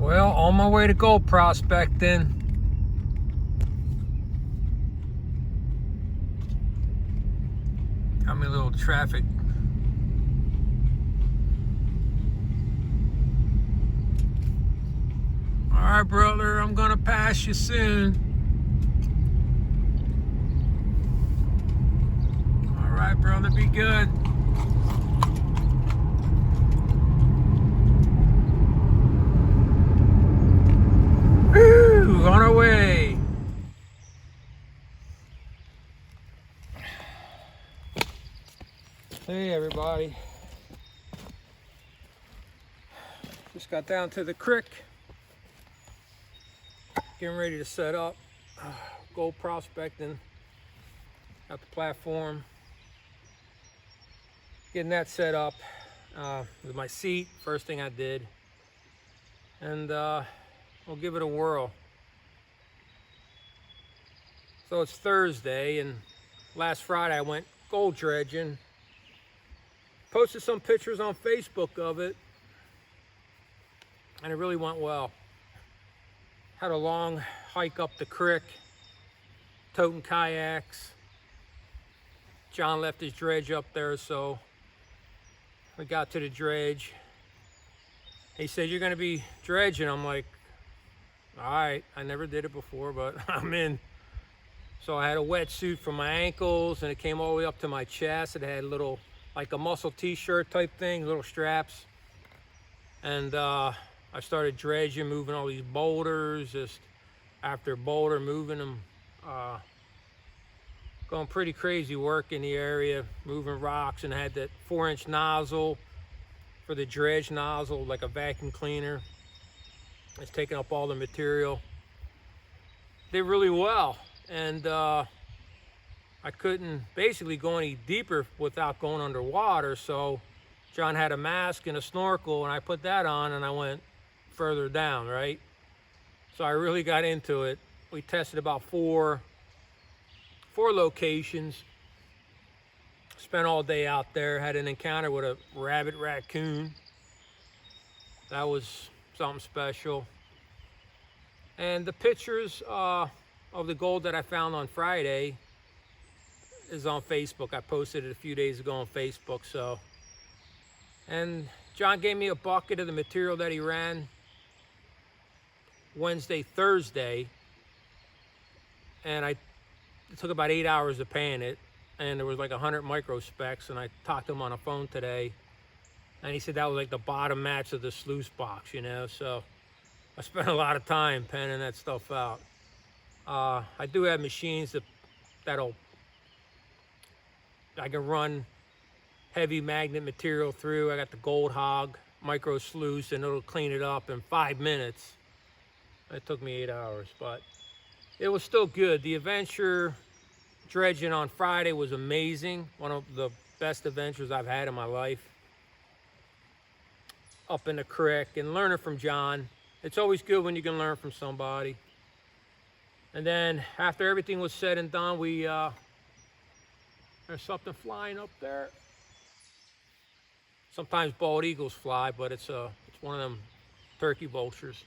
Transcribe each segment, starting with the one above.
Well, on my way to gold prospecting. Got me a little traffic. All right, brother, I'm gonna pass you soon. All right, brother, be good. Woo, on our way. Hey, everybody. Just got down to the creek. Getting ready to set up. Gold prospecting. Got the platform. Getting that set up. With my seat, first thing I did. And we'll give it a whirl. So it's Thursday, and last Friday I went gold dredging. Posted some pictures on Facebook of it, and it really went well. Had a long hike up the creek, toting kayaks. John left his dredge up there, so we got to the dredge. He said, "You're gonna be dredging." I'm like, all right, I never did it before, but I'm in. So I had a wetsuit from my ankles, and it came all the way up to my chest. It had a little, like a muscle t-shirt type thing, little straps. And I started dredging, moving all these boulders, just after boulder, moving them. Going pretty crazy work in the area, moving rocks, and I had that 4-inch nozzle for the dredge nozzle, like a vacuum cleaner. It's taking up all the material. Did really well, and I couldn't basically go any deeper without going underwater. So John had a mask and a snorkel, and I put that on, and I went further down, right? So I really got into it. We tested about four locations. Spent all day out there. Had an encounter with a rabid raccoon. That was something special. And the pictures of the gold that I found on Friday is on Facebook. I posted it a few days ago on Facebook. So, and John gave me a bucket of the material that he ran Wednesday, Thursday, and it took about 8 hours of paying it, and there was like 100 micro specs. And I talked to him on the phone today, and he said that was like the bottom match of the sluice box, you know. So I spent a lot of time penning that stuff out. I do have machines that'll I can run heavy magnet material through. I got the Gold Hog micro sluice, and it'll clean it up in 5 minutes. It took me 8 hours, but it was still good. The adventure dredging on Friday was amazing. One of the best adventures I've had in my life. Up in the creek and learning from John. It's always good when you can learn from somebody. And then after everything was said and done, there's something flying up there. Sometimes bald eagles fly, but it's one of them turkey vultures.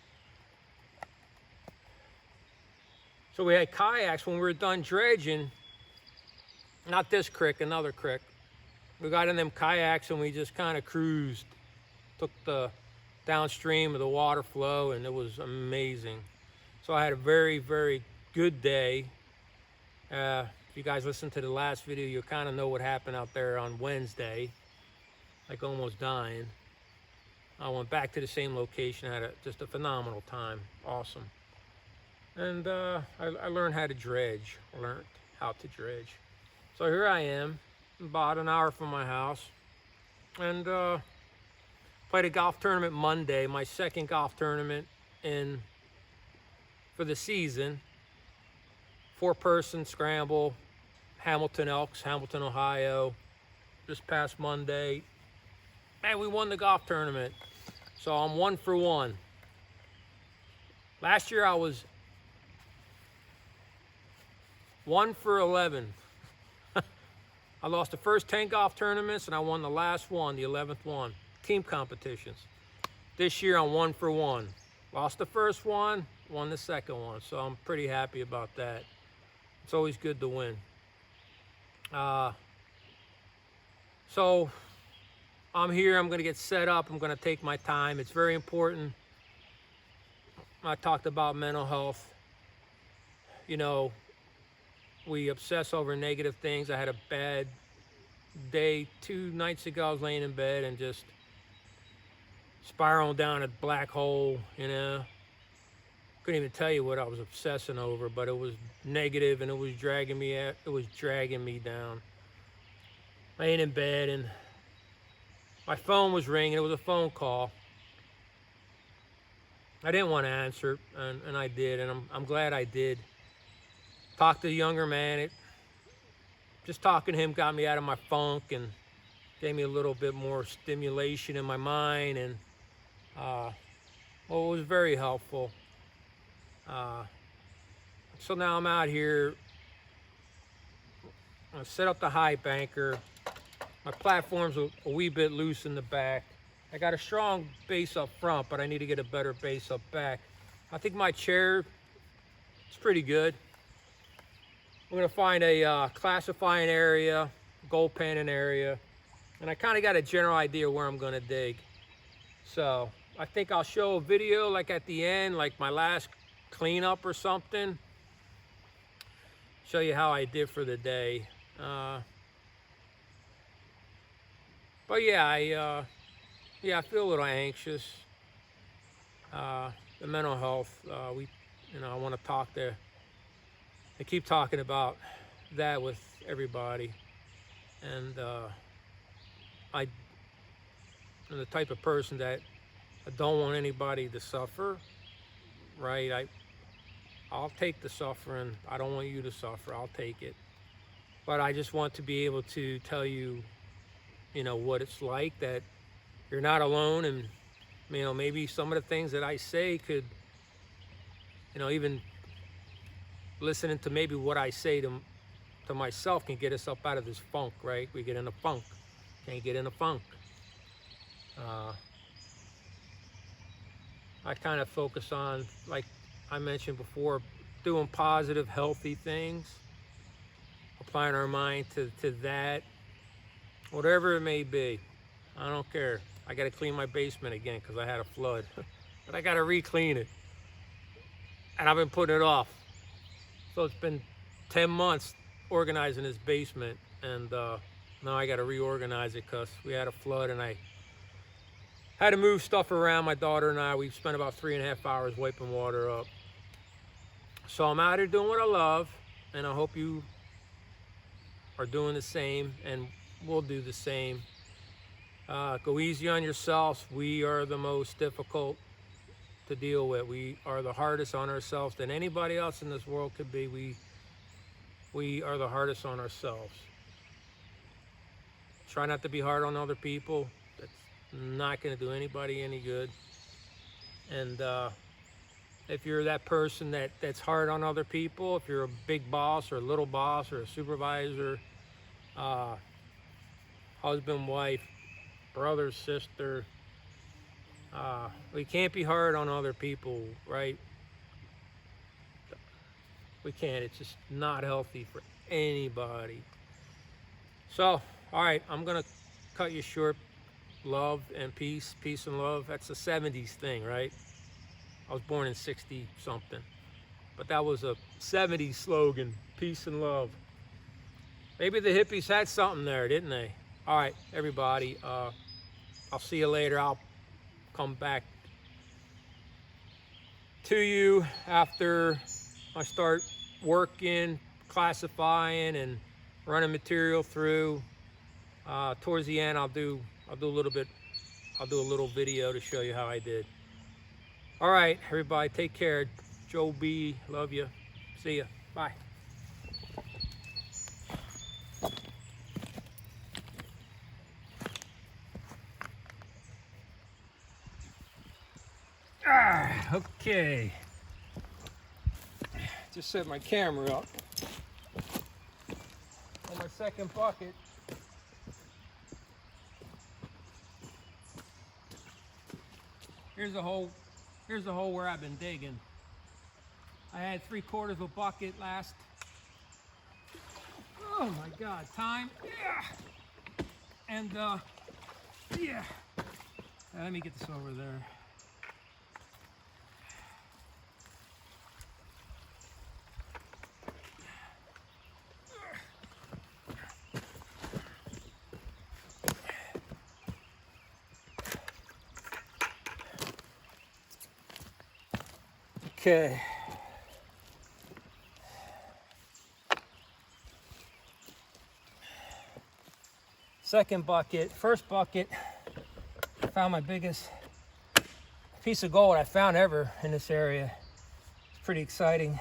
So we had kayaks when we were done dredging. Not this creek, another creek. We got in them kayaks and we just kind of cruised. Took the downstream of the water flow, and it was amazing. So I had a very, very good day. If you guys listened to the last video, you kind of know what happened out there on Wednesday. Like almost dying. I went back to the same location, had just a phenomenal time. Awesome. And I learned how to dredge. So here I am, about an hour from my house. And played a golf tournament Monday, my second golf tournament for the season. 4-person scramble, Hamilton Elks, Hamilton, Ohio, this past Monday. Man, we won the golf tournament. So I'm 1 for 1. Last year I was 1 for 11. I lost the first 10 golf tournaments, and I won the last one, the 11th one. Team competitions. This year I'm 1 for 1. Lost the first one, won the second one, so I'm pretty happy about that. It's always good to win. So I'm here, I'm gonna get set up, I'm gonna take my time. It's very important. I talked about mental health. You know, we obsess over negative things. I had a bad day 2 nights ago. I was laying in bed and just spiraling down a black hole, you know. Couldn't even tell you what I was obsessing over, but it was negative and it was dragging me down. Laying in bed and my phone was ringing. It was a phone call. I didn't want to answer, and I did, and I'm glad I did. Talked to the younger man. Just talking to him got me out of my funk and gave me a little bit more stimulation in my mind, and well, it was very helpful. So now I'm out here. I set up the hype anchor. My platform's a wee bit loose in the back. I got a strong base up front, but I need to get a better base up back. I think my chair is pretty good. I'm gonna find a classifying area, gold panning area, and I kind of got a general idea where I'm gonna dig. So I think I'll show a video like at the end, like my last cleanup or something. Show you how I did for the day. But yeah, I feel a little anxious. The mental health, I want to talk there. I keep talking about that with everybody, and I'm the type of person that I don't want anybody to suffer, right? I'll take the suffering. I don't want you to suffer. I'll take it, but I just want to be able to tell you, what it's like, that you're not alone, and maybe some of the things that I say could, even listening to maybe what I say to myself can get us up out of this funk, right? We get in a funk. Can't get in a funk. I kind of focus on, like I mentioned before, doing positive, healthy things, applying our mind to that, whatever it may be. I don't care. I got to clean my basement again because I had a flood, but I got to re-clean it, and I've been putting it off. So it's been 10 months organizing this basement, and now I got to reorganize it because we had a flood, and I had to move stuff around. My daughter and I, we spent about 3.5 hours wiping water up. So I'm out here doing what I love, and I hope you are doing the same, and we'll do the same. Go easy on yourselves. We are the most difficult to deal with. We are the hardest on ourselves than anybody else in this world could be. We are the hardest on ourselves. Try not to be hard on other people. That's not going to do anybody any good. And if you're that person that's hard on other people, if you're a big boss or a little boss or a supervisor, husband, wife, brother, sister, we can't be hard on other people, right? We can't. It's just not healthy for anybody. So, all right, I'm gonna cut you short. Love and peace, peace and love. That's a 70s thing, right? I was born in 60 something, but that was a 70s slogan, peace and love. Maybe the hippies had something there, didn't they? All right, everybody, I'll see you later. I'll come back to you after I start working, classifying, and running material through. Towards the end, I'll do a little video to show you how I did. All right, everybody, take care. Joe B, love you. See ya. Bye. Okay. Just set my camera up on my second bucket. Here's Here's the hole where I've been digging. I had 3/4 of a bucket last, oh my God, time. Yeah. And yeah. Now, let me get this over there. Okay. Second bucket. First bucket, I found my biggest piece of gold I found ever in this area. It's pretty exciting.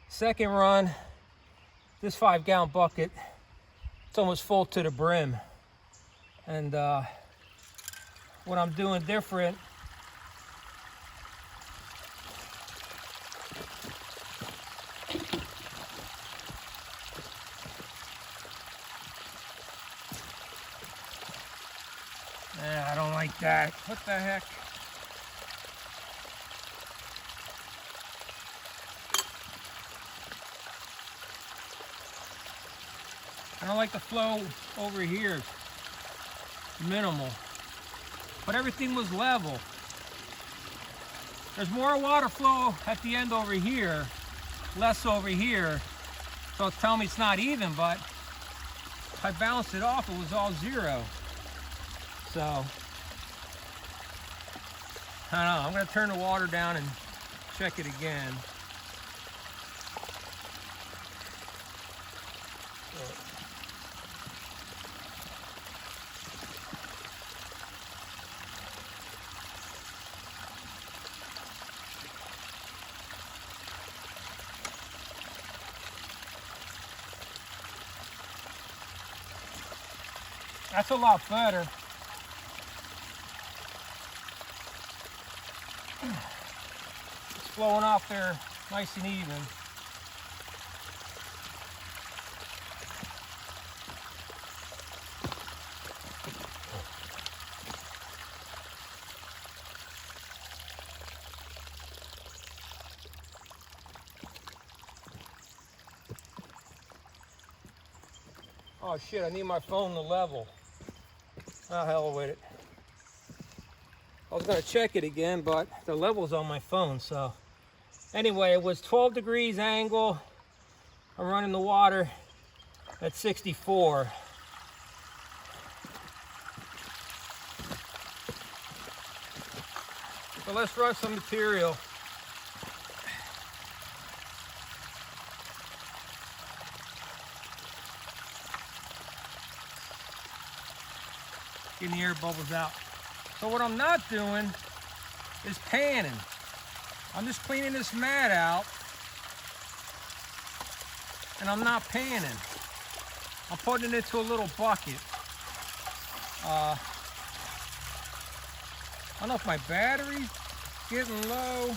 Second run, this 5-gallon bucket, it's almost full to the brim. And what I'm doing different, I don't like that. What the heck? I don't like the flow over here. Minimal. But everything was level. There's more water flow at the end over here, less over here. So it's telling me it's not even, but if I balanced it off, it was all zero. So, I don't know, I'm gonna turn the water down and check it again. That's a lot better. It's flowing off there nice and even. Oh shit, I need my phone to level. Oh, hell with it. I was gonna check it again, but the level's on my phone, so. Anyway, it was 12 degrees angle. I'm running the water at 64. So let's run some material. Getting the air bubbles out. So what I'm not doing is panning. I'm just cleaning this mat out, and I'm not panning. I'm putting it into a little bucket. I don't know if my battery's getting low.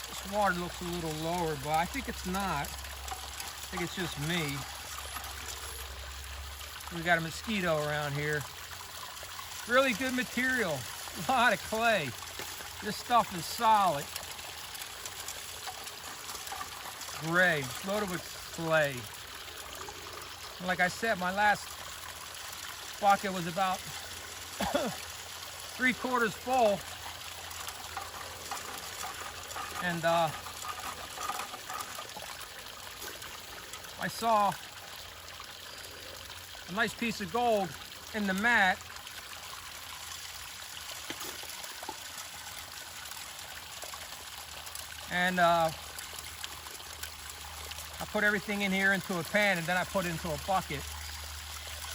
This water looks a little lower, but I think it's not. I think it's just me. We got a mosquito around here. Really good material. A lot of clay. This stuff is solid. Gray, loaded with clay. And like I said, my last bucket was about 3/4 full. And I saw a nice piece of gold in the mat. And I put everything in here into a pan, and then I put it into a bucket.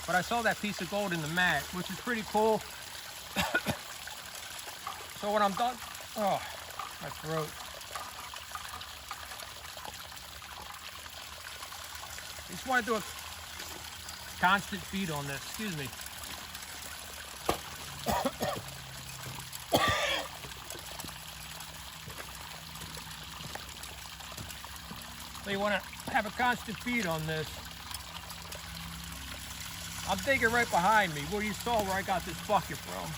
But I saw that piece of gold in the mat, which is pretty cool. So when I'm done, oh, my throat. I just want to do a constant feed on this, excuse me. So you want to have a constant feed on this. I'm digging right behind me, where you saw where I got this bucket from.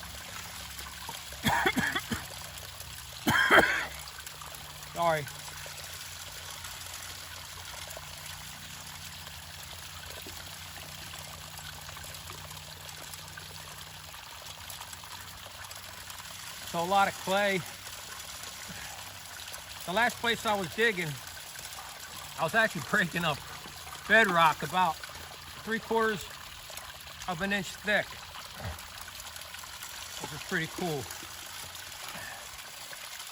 Sorry. So a lot of clay. The last place I was digging, I was actually breaking up bedrock about 3/4 of an inch thick, which is pretty cool.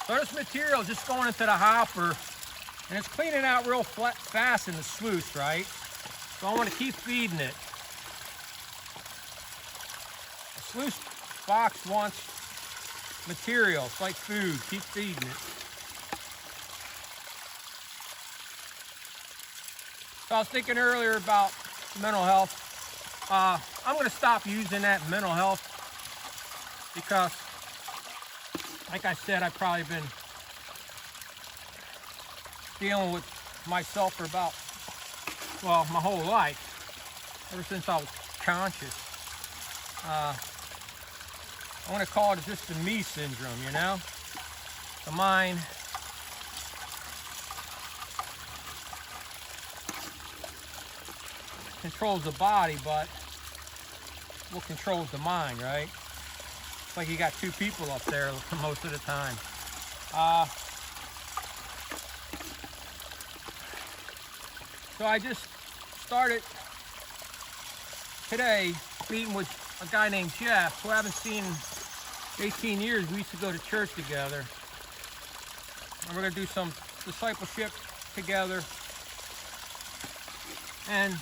So this material is just going into the hopper, and it's cleaning out real fast in the sluice, right? So I want to keep feeding it. The sluice box wants material. It's like food. Keep feeding it. So I was thinking earlier about mental health. I'm going to stop using that in mental health because, like I said, I've probably been dealing with myself for about, well, my whole life, ever since I was conscious. I want to call it just the me syndrome, you know? The mind controls the body, but what controls the mind, right? It's like you got two people up there most of the time. So I just started today meeting with a guy named Jeff, who I haven't seen in 18 years. We used to go to church together. And we're going to do some discipleship together. And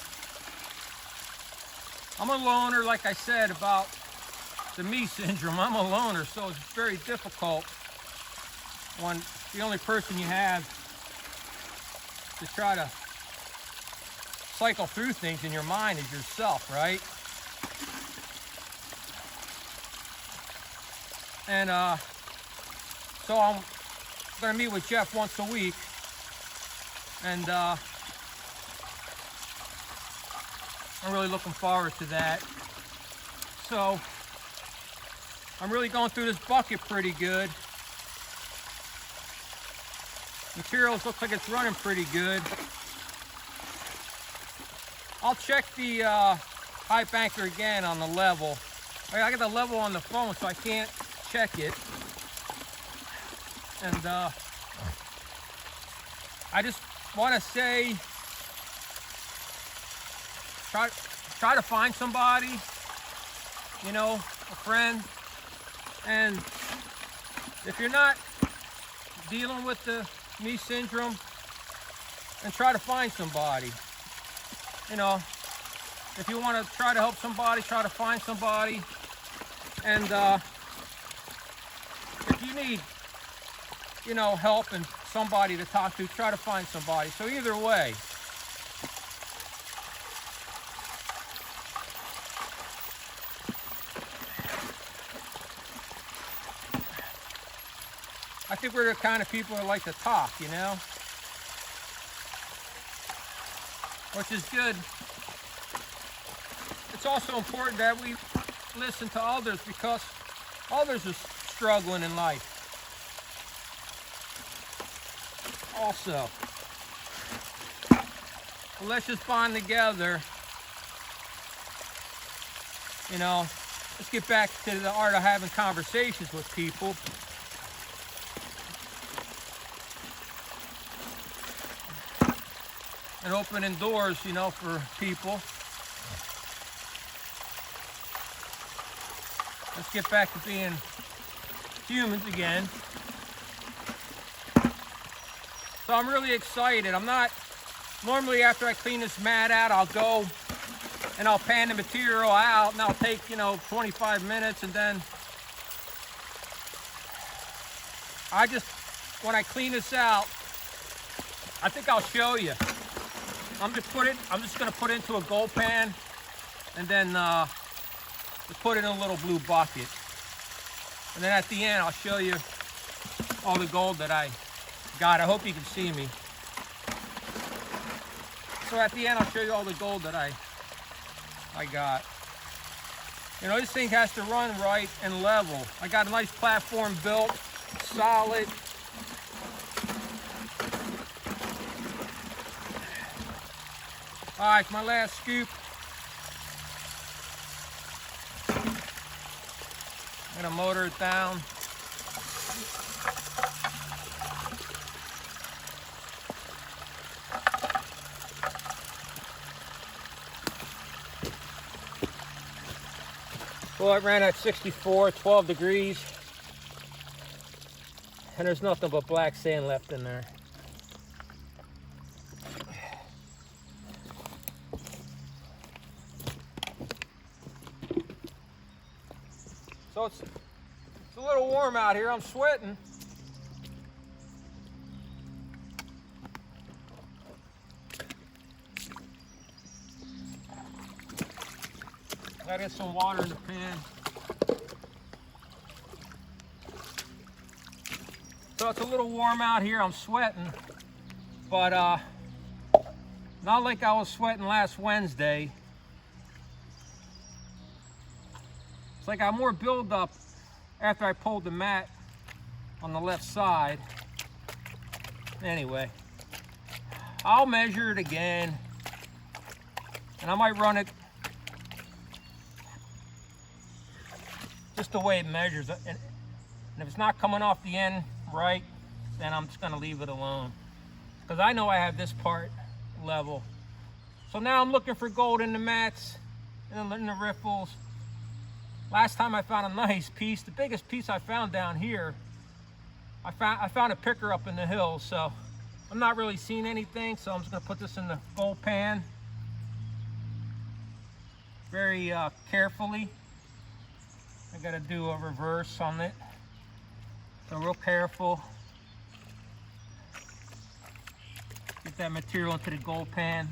I'm a loner, like I said, about the me syndrome. I'm a loner, so it's very difficult when the only person you have to try to cycle through things in your mind is yourself, right? And so I'm going to meet with Jeff once a week, and I'm really looking forward to that. So I'm really going through this bucket pretty good. Materials looks like it's running pretty good. I'll check the pipe anchor again on the level. I got the level on the phone, so I can't check it. And I just want to say, try to find somebody, you know, a friend. And if you're not dealing with the me syndrome, then try to find somebody. You know, if you want to try to help somebody, try to find somebody. And if you need, you know, help and somebody to talk to, try to find somebody. So either way, I think we're the kind of people that like to talk, you know, which is good. It's also important that we listen to others because others are struggling in life. Also, well, let's just bond together. You know, let's get back to the art of having conversations with people. And opening doors, you know, for people. Let's get back to being humans again. So I'm really excited. I'm not, normally after I clean this mat out, I'll go and I'll pan the material out, and I'll take, you know, 25 minutes, and then I just, when I clean this out, I think I'll show you. I'm just gonna put it into a gold pan, and then just put it in a little blue bucket. And then at the end, I'll show you all the gold that I got. I hope you can see me. So at the end, I'll show you all the gold that I got. You know, this thing has to run right and level. I got a nice platform built, solid. All right, my last scoop. I'm gonna motor it down. Well, it ran at 64, 12 degrees, and there's nothing but black sand left in there. So it's a little warm out here. I'm sweating. Gotta get some water in the pan. So it's a little warm out here. I'm sweating, but not like I was sweating last Wednesday. It's like I have more buildup after I pulled the mat on the left side. Anyway, I'll measure it again, and I might run it just the way it measures. And if it's not coming off the end right, then I'm just gonna leave it alone, because I know I have this part level. So now I'm looking for gold in the mats and in the riffles. Last time I found a nice piece, the biggest piece I found down here, I found a picker up in the hills, so I'm not really seeing anything, so I'm just gonna put this in the gold pan very carefully. I gotta do a reverse on it, so real careful. Get that material into the gold pan.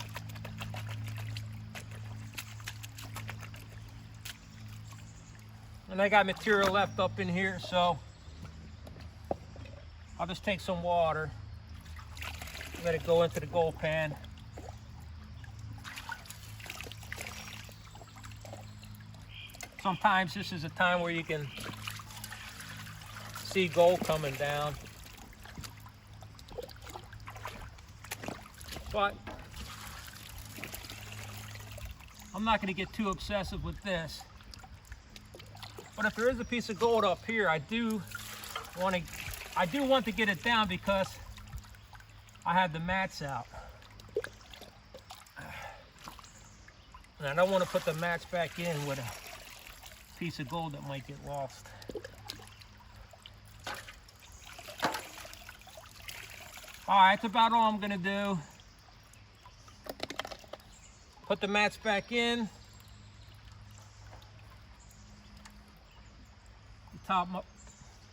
And I got material left up in here, so I'll just take some water, let it go into the gold pan. Sometimes this is a time where you can see gold coming down. But I'm not going to get too obsessive with this. But if there is a piece of gold up here, I do want to get it down, because I have the mats out. And I don't want to put the mats back in with a piece of gold that might get lost. All right, that's about all I'm gonna do. Put the mats back in. The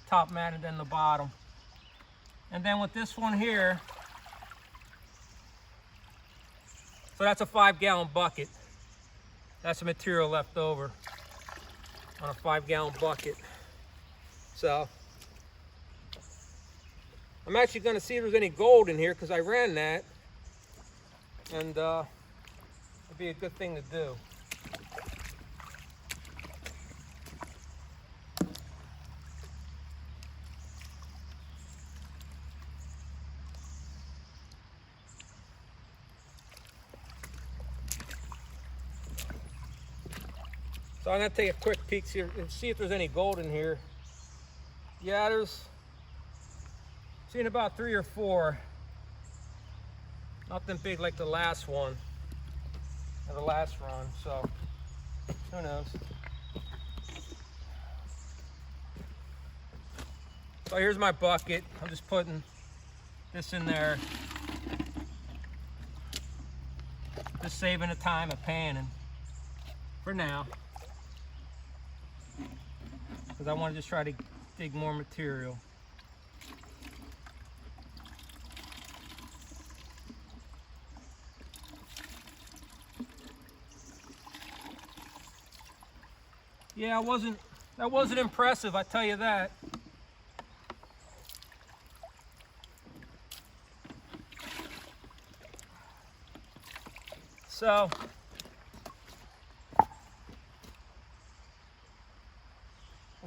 top mat and then the bottom. And then with this one here, so that's a 5-gallon bucket. That's the material left over on a 5-gallon bucket. So I'm actually going to see if there's any gold in here, because I ran that, and it'd be a good thing to do. So I'm going to take a quick peek here and see if there's any gold in here. Yeah, there's seen about 3 or 4. Nothing big like the last one, or the last run, so who knows. So here's my bucket. I'm just putting this in there, just saving the time of panning for now, because I want to just try to dig more material. Yeah, that wasn't impressive, I tell you that. So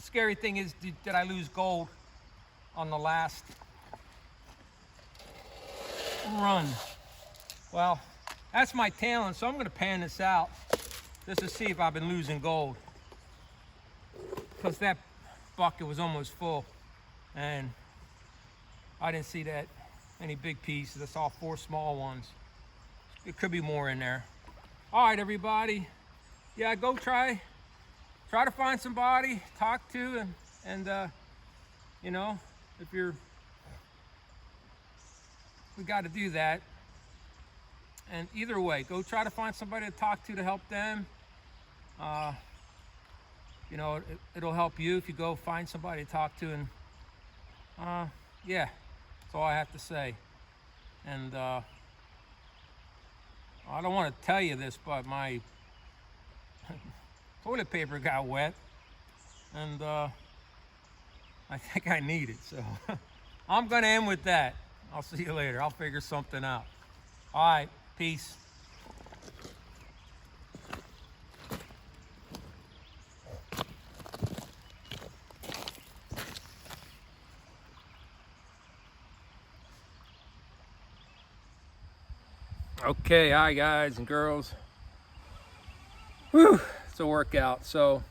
The scary thing is, did I lose gold on the last run? Well, that's my talent, so I'm going to pan this out just to see if I've been losing gold, because that bucket was almost full and I didn't see that any big pieces. I saw 4 small ones. It could be more in there. All right, everybody. Yeah, go try to find somebody, talk to, and you know, if we got to do that. And either way, go try to find somebody to talk to help them. You know, it'll help you if you go find somebody to talk to. And yeah, that's all I have to say. And I don't want to tell you this, but my toilet paper got wet, and I think I need it. So I'm going to end with that. I'll see you later. I'll figure something out. All right, peace. Okay, hi guys and girls. Whew, it's a workout. So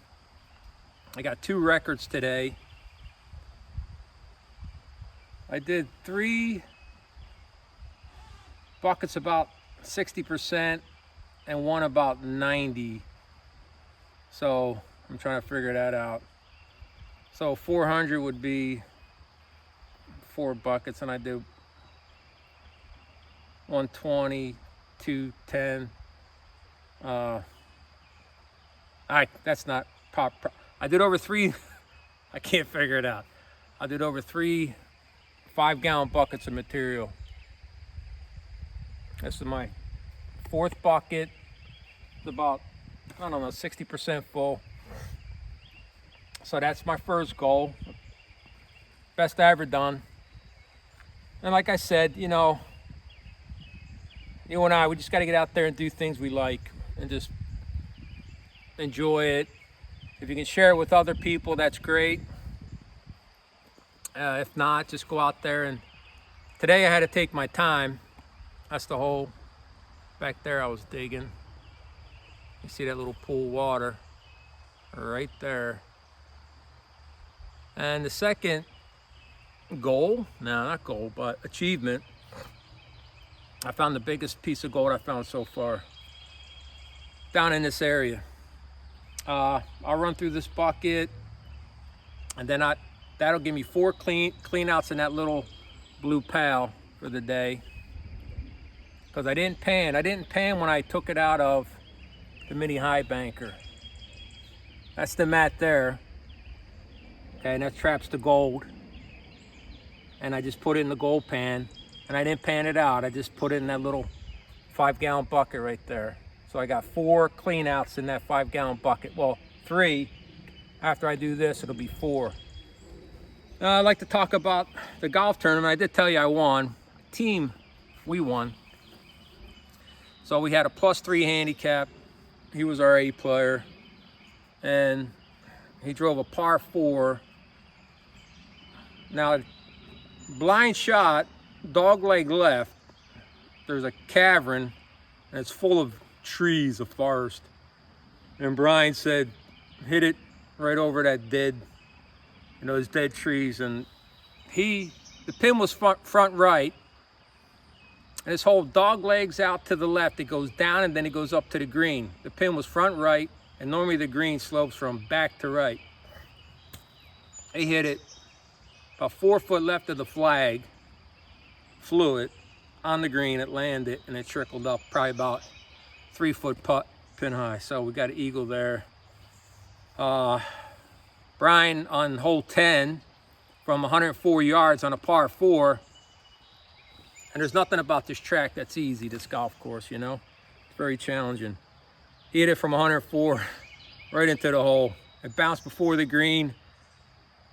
I got 2 records today. I did 3 buckets about 60% and 1 about 90. So I'm trying to figure that out. So 400 would be 4 buckets, and I do 120, 210. That's not proper. I did over 3. I can't figure it out. I did over 3 5-gallon buckets of material. This is my 4th bucket. It's about, I don't know, 60% full. So that's my first goal. Best I ever done. And like I said, you know, you and I, we just got to get out there and do things we like and just enjoy it. If you can share it with other people, that's great. If not, just go out there. And today I had to take my time. That's the hole back there I was digging. You see that little pool of water right there. And the second goal, no, not goal, but achievement, I found the biggest piece of gold I found so far down in this area. I'll run through this bucket, and then that'll give me 4 cleanouts in that little blue pail for the day. Because I didn't pan when I took it out of the mini high banker. That's the mat there. Okay, and that traps the gold. And I just put it in the gold pan, and I didn't pan it out. I just put it in that little 5-gallon bucket right there. So I got 4 cleanouts in that 5-gallon bucket. Well, 3. After I do this, it'll be 4. I'd like to talk about the golf tournament. I did tell you I won. Team, we won. So we had a +3 handicap. He was our A player. And he drove a par 4. Now, blind shot, dog leg left. There's a cavern, and it's full of trees, a forest. And Brian said, hit it right over that dead, those dead trees. And the pin was front right, and this whole dog legs out to the left. It goes down and then it goes up to the green. The pin was front right, and normally the green slopes from back to right. He hit it about 4 foot left of the flag, flew it on the green. It landed and it trickled up probably about 3 foot putt pin high. So we got an eagle there. Brian on hole 10 from 104 yards on a par 4. And there's nothing about this track that's easy, this golf course, It's very challenging. He hit it from 104 right into the hole. It bounced before the green.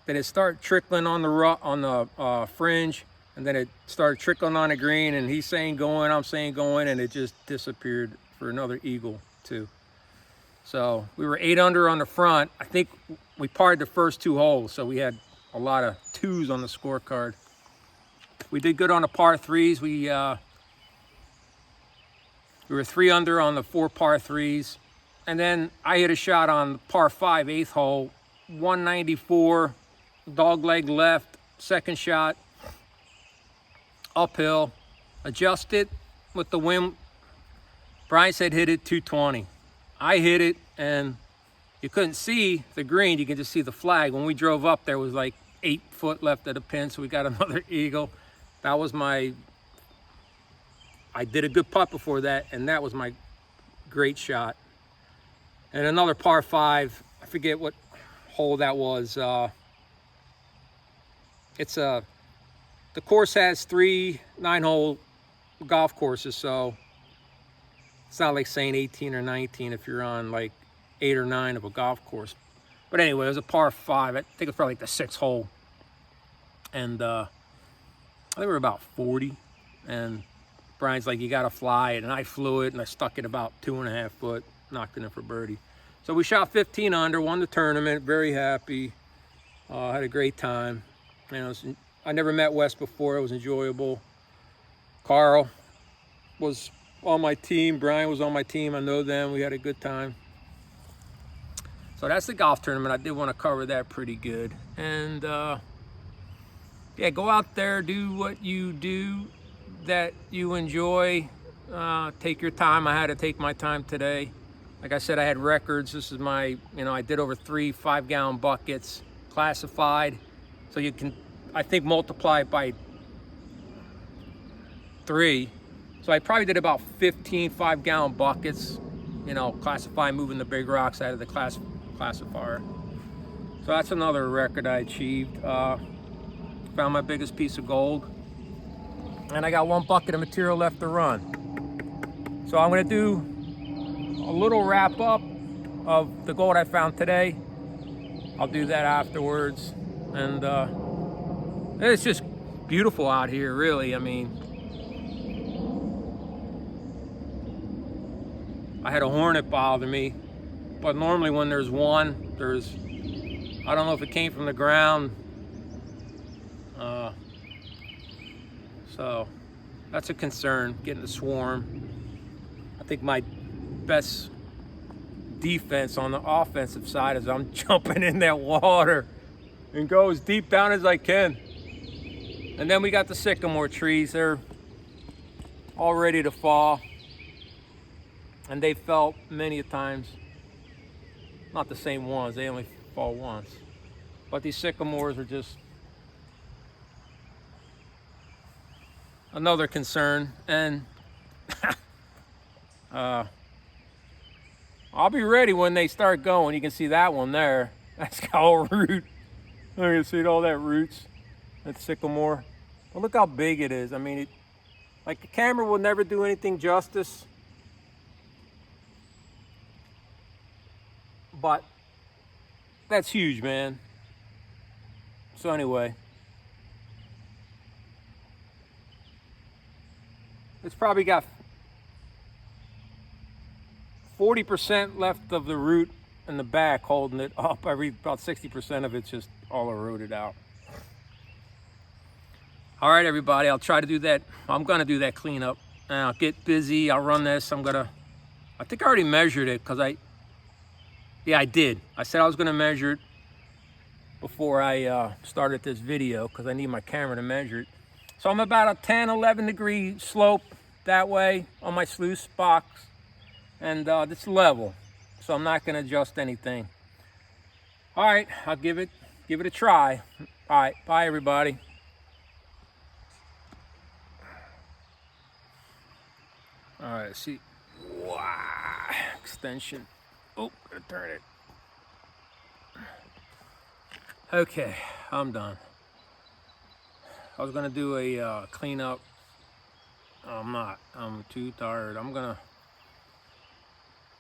Then it started trickling on the fringe, and then it started trickling on the green, and he's saying going, I'm saying going, and it just disappeared for another eagle too. So we were 8 under on the front. I think we parred the first 2 holes, so we had a lot of 2s on the scorecard. We did good on the par 3s. We were 3 under on the 4 par 3s. And then I hit a shot on par 5, 8th hole, 194, dog leg left, second shot, uphill, adjust it with the wind. Brian said hit it 220. I hit it, and you couldn't see the green, you could just see the flag. When we drove up, there was like 8 foot left of the pin, so we got another eagle. That was I did a good putt before that, and that was my great shot. And another par 5, I forget what hole that was. The course has 3 9-hole golf courses, so it's not like saying 18 or 19 if you're on like 8 or 9 of a golf course. But anyway, it was a par 5. I think it was probably like the 6th hole. And I think we were about 40. And Brian's like, you got to fly it. And I flew it, and I stuck it about 2.5 foot, knocked it in for birdie. So we shot 15 under, won the tournament, very happy. Had a great time. You know, I never met Wes before. It was enjoyable. Carl was on my team. Brian was on my team. I know them. We had a good time. So that's the golf tournament. I did want to cover that pretty good. And yeah, go out there, do what you do that you enjoy. Take your time. I had to take my time today. Like I said, I had records. This is my, I did over 3 5-gallon buckets classified. So you can, I think, multiply it by 3. So I probably did about 15 5-gallon buckets, classifying, moving the big rocks out of the classifier. So that's another record I achieved. Found my biggest piece of gold. And I got 1 bucket of material left to run. So I'm gonna do a little wrap up of the gold I found today. I'll do that afterwards. And it's just beautiful out here, really. I mean, I had a hornet bother me, but normally when there's one, I don't know if it came from the ground. So that's a concern, getting the swarm. I think my best defense on the offensive side is I'm jumping in that water and go as deep down as I can. And then we got the sycamore trees. They're all ready to fall. And they fell many a times. Not the same ones, they only fall once. But these sycamores are just another concern. And I'll be ready when they start going. You can see that one there. That's got all root. You can see all that roots. That sycamore. But look how big it is. I mean, like the camera will never do anything justice. But that's huge, man. So anyway, it's probably got 40% left of the root in the back holding it up. About 60% of it's just all eroded out. All right, everybody, I'll try to do that. I'm gonna do that cleanup. And I'll get busy, I'll run this. I think I already measured it because yeah, I did. I said I was gonna measure it before I started this video because I need my camera to measure it. So I'm about a 10, 11 degree slope that way on my sluice box. And it's level, so I'm not gonna adjust anything. All right, I'll give it a try. All right, bye everybody. All right, let's see. Wow, extension. Oh, gotta turn it. Okay, I'm done. I was gonna do a cleanup. I'm not. I'm too tired. I'm gonna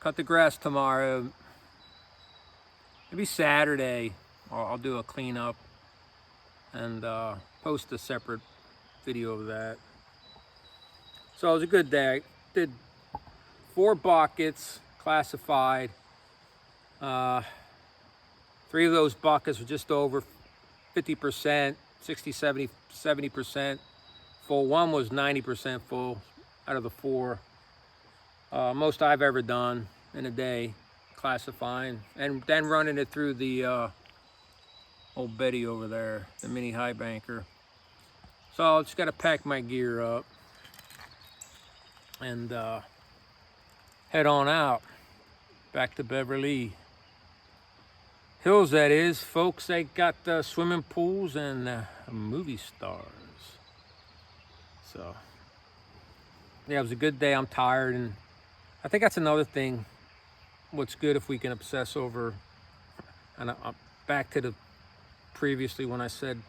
cut the grass tomorrow. Maybe Saturday. I'll do a cleanup and post a separate video of that. So it was a good day. I did 4 buckets classified, 3 of those buckets were just over 50%, 60, 70% full. One was 90% full out of the 4. Most I've ever done in a day, classifying, and then running it through the old Betty over there, the mini high banker. So I just got to pack my gear up and head on out back to Beverly Hills, that is, folks. They got swimming pools and movie stars. So yeah, it was a good day. I'm tired, and I think that's another thing. What's good if we can obsess over, and back to the previously when I said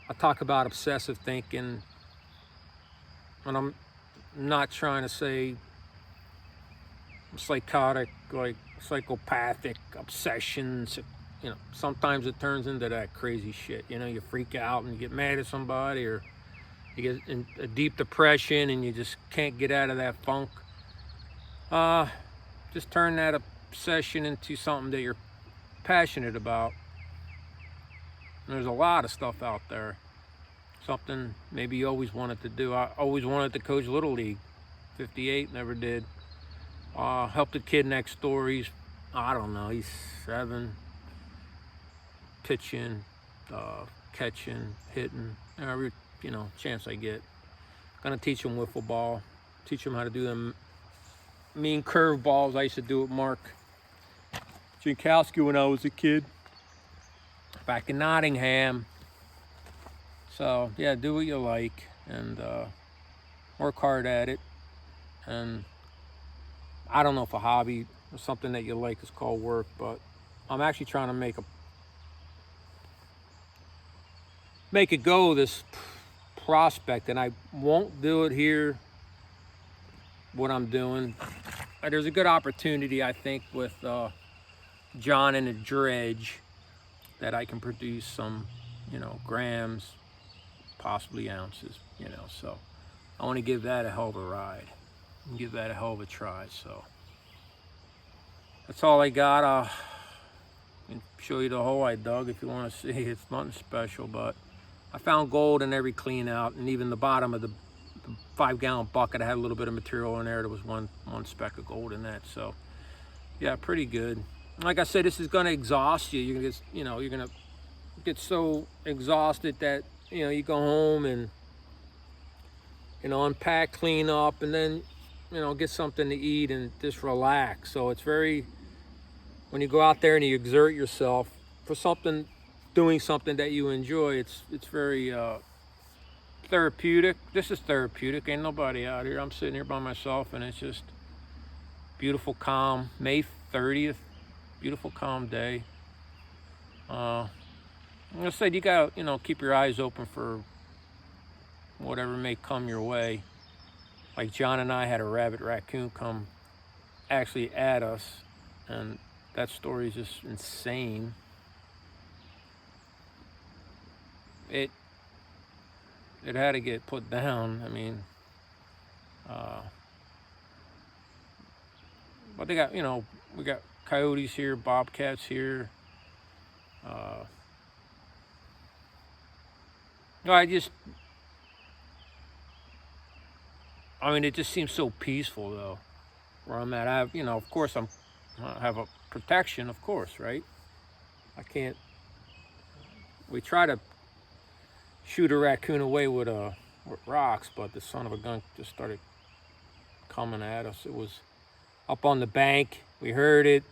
I talk about obsessive thinking, and I'm not trying to say psychotic, like psychopathic obsessions. You know, sometimes it turns into that crazy shit. You know, you freak out and you get mad at somebody, or you get in a deep depression and you just can't get out of that funk. Just turn that obsession into something that you're passionate about. And there's a lot of stuff out there. Something maybe you always wanted to do. I always wanted to coach Little League. 58, never did. Helped the kid next door. He's, I don't know, he's 7. Pitching, catching, hitting, every chance I get. Gonna teach him wiffle ball. Teach him how to do them mean curve balls I used to do with Mark Jankowski when I was a kid back in Nottingham. So yeah, do what you like and work hard at it. And I don't know if a hobby or something that you like is called work, but I'm actually trying to make it go, this prospect, and I won't do it here, what I'm doing. There's a good opportunity, I think, with John and the dredge, that I can produce some, grams, possibly ounces, so I want to give that a hell of a ride and give that a hell of a try. So that's all I got. I can show you the hole I dug if you want to see. It's nothing special, but I found gold in every clean out, and even the bottom of the 5-gallon bucket, I had a little bit of material in there. There was one speck of gold in that. So yeah, pretty good. Like I said, this is gonna exhaust you. You're gonna get, you're gonna get so exhausted that you go home and unpack, clean up, and then get something to eat and just relax. So it's very, when you go out there and you exert yourself for something, doing something that you enjoy, it's very therapeutic. This is therapeutic. Ain't nobody out here. I'm sitting here by myself, and it's just beautiful, calm. May 30th, beautiful, calm day. Like I said, you gotta keep your eyes open for whatever may come your way. Like John and I had a rabbit raccoon come actually at us, and that story is just insane. It had to get put down. I mean, but they got, we got coyotes here, bobcats here. No, it just seems so peaceful though, where I'm at. I have, of course I have a protection, of course, right? I can't, we try to shoot a raccoon away with rocks, but the son of a gun just started coming at us. It was up on the bank. We heard it.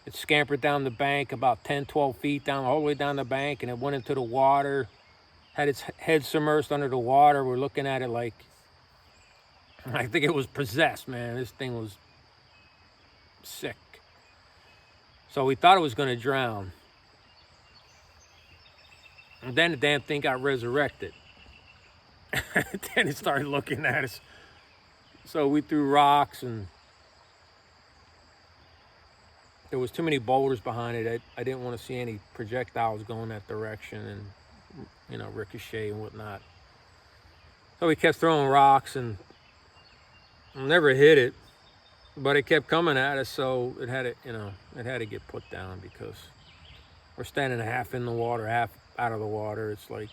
It scampered down the bank about 10, 12 feet down, all the way down the bank, and it went into the water, had its head submerged under the water. We're looking at it like, I think it was possessed, man. This thing was sick. So we thought it was going to drown. And then the damn thing got resurrected. Then it started looking at us. So we threw rocks, and there was too many boulders behind it. I didn't want to see any projectiles going that direction and, ricochet and whatnot. So we kept throwing rocks and never hit it. but it kept coming at us, so it had to, it had to get put down because we're standing half in the water, half out of the water. It's like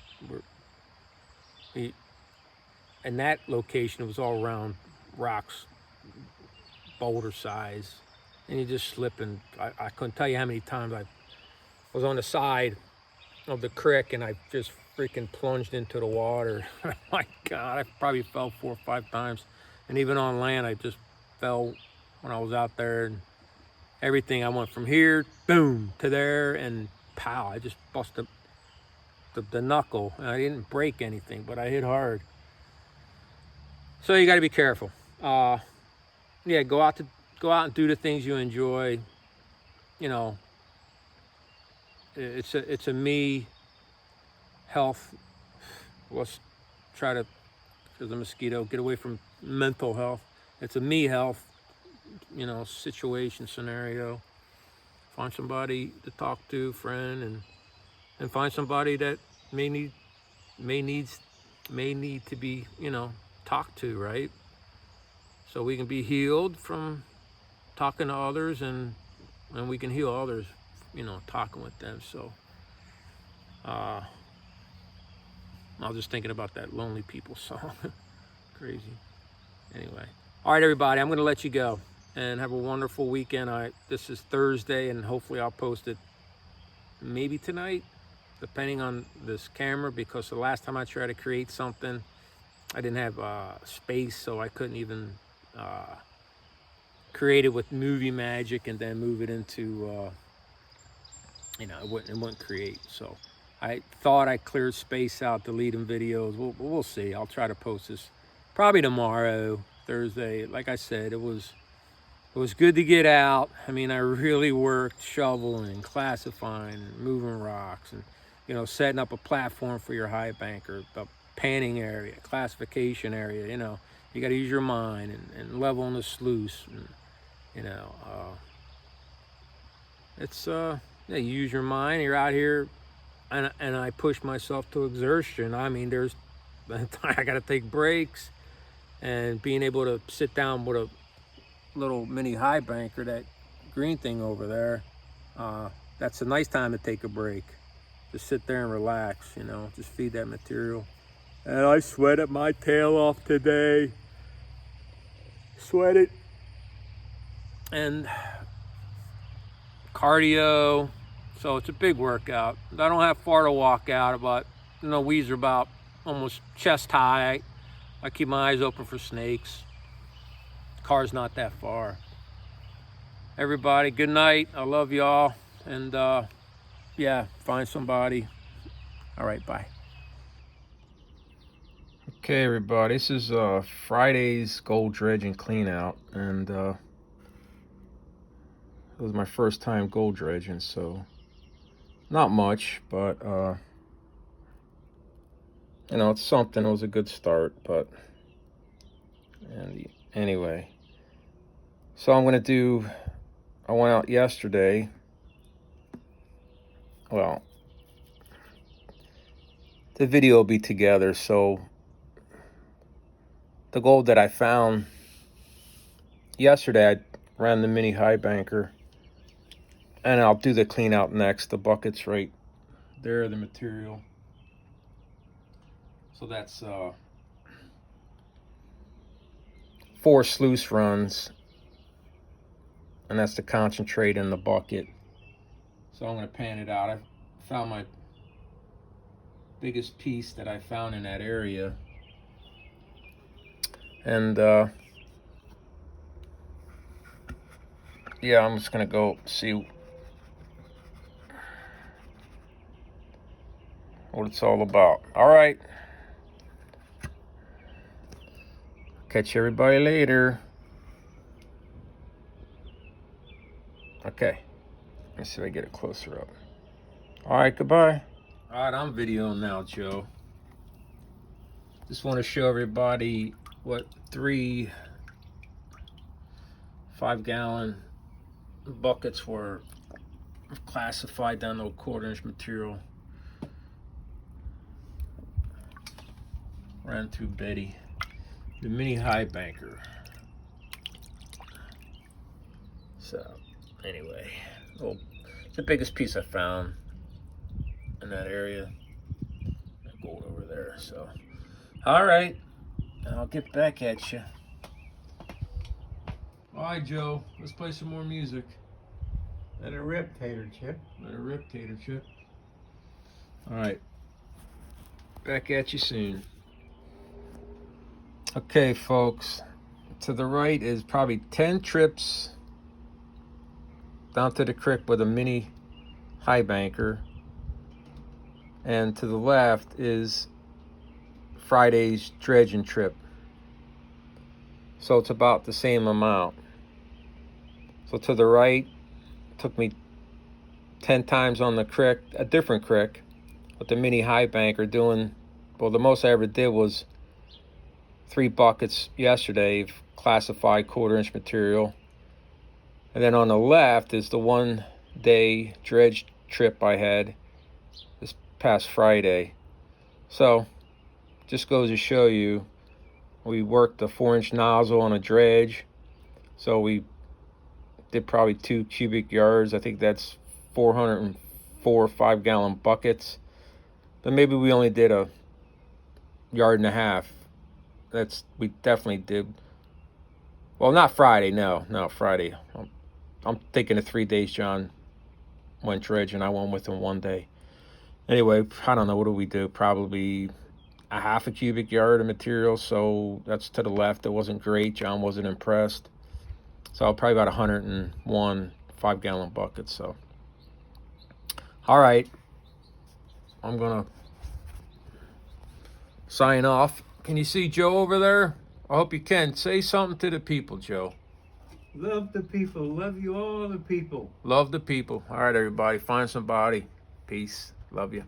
and that location was all around rocks, boulder size, and you just slip. And I couldn't tell you how many times I was on the side of the creek and I just freaking plunged into the water. My God, I probably fell 4 or 5 times. And even on land, I just fell when I was out there, and everything. I went from here, boom, to there, and pow, I just busted the knuckle. And I didn't break anything, but I hit hard. So you got to be careful. Yeah, go out and do the things you enjoy. You know, it's a me health. Let's try to, because the mosquito, get away from mental health. It's a me health, situation, scenario. Find somebody to talk to, friend, and find somebody that may need to be, talked to, right? So we can be healed from talking to others, and we can heal others, talking with them. So I was just thinking about that Lonely People song. Crazy. Anyway, all right, everybody, I'm going to let you go and have a wonderful weekend. This is Thursday, and hopefully I'll post it maybe tonight, depending on this camera, because the last time I tried to create something, I didn't have space, so I couldn't even create it with movie magic and then move it into, it wouldn't create. So I thought I cleared space out, deleting videos. We'll see. I'll try to post this probably tomorrow, Thursday. Like I said, it was good to get out. I mean, I really worked shoveling, classifying, moving rocks, and setting up a platform for your high banker, the panning area, classification area. You got to use your mind and leveling the sluice. And, it's you use your mind. You're out here, and I push myself to exertion. I mean, I got to take breaks, and being able to sit down with a little mini high banker, that green thing over there, that's a nice time to take a break. Just sit there and relax, just feed that material. And I sweated my tail off today. Sweated. And cardio. So it's a big workout. I don't have far to walk out, but weeds are about almost chest high. I keep my eyes open for snakes. Car's not that far. Everybody, good night. I love y'all. And yeah, find somebody. All right, bye. Okay, everybody, this is Friday's gold dredging clean out, and it was my first time gold dredging, so not much, but it's something. It was a good start, but anyway, so I went out yesterday. Well, the video will be together. So the gold that I found yesterday, I ran the mini high banker, and I'll do the clean out next. The bucket's right there, the material. So that's 4 sluice runs, and that's the concentrate in the bucket. So I'm going to pan it out. I found my biggest piece that I found in that area, and yeah, I'm just going to go see what it's all about. All right, catch everybody later. Okay, let me see if I get it closer up. All right, goodbye. All right, I'm videoing now, Joe. Just want to show everybody what 3 5-gallon buckets were classified down to a 1/4-inch material. Ran through Betty, the mini high banker. So, anyway, well, the biggest piece I found in that area. Gold over there. So, all right, I'll get back at you. All right, Joe. Let's play some more music. Let it rip, Tater Chip. Let it rip, Tater Chip. All right. Back at you soon. Okay, folks. To the right is probably 10 trips down to the creek with a mini high banker. And to the left is Friday's dredging trip. So it's about the same amount. So to the right, took me 10 times on the creek, a different creek, with the mini high banker doing, well, the most I ever did was 3 buckets yesterday, classified 1/4 inch material. And then on the left is the 1-day dredge trip I had this past Friday. So just goes to show you, we worked a 4-inch nozzle on a dredge. So we did probably 2 cubic yards. I think that's 404 5-gallon buckets. But maybe we only did a 1.5 yards. We definitely did. Well, not Friday. No, Friday. I'm thinking of 3 days John went dredging. I went with him 1 day. Anyway, I don't know. What do we do? Probably a 1/2 cubic yard of material. So that's to the left. It wasn't great. John wasn't impressed. So probably about 101 5-gallon buckets. So, all right. I'm going to sign off. Can you see Joe over there? I hope you can. Say something to the people, Joe. Love the people. Love you all the people. Love the people. All right, everybody. Find somebody. Peace. Love you.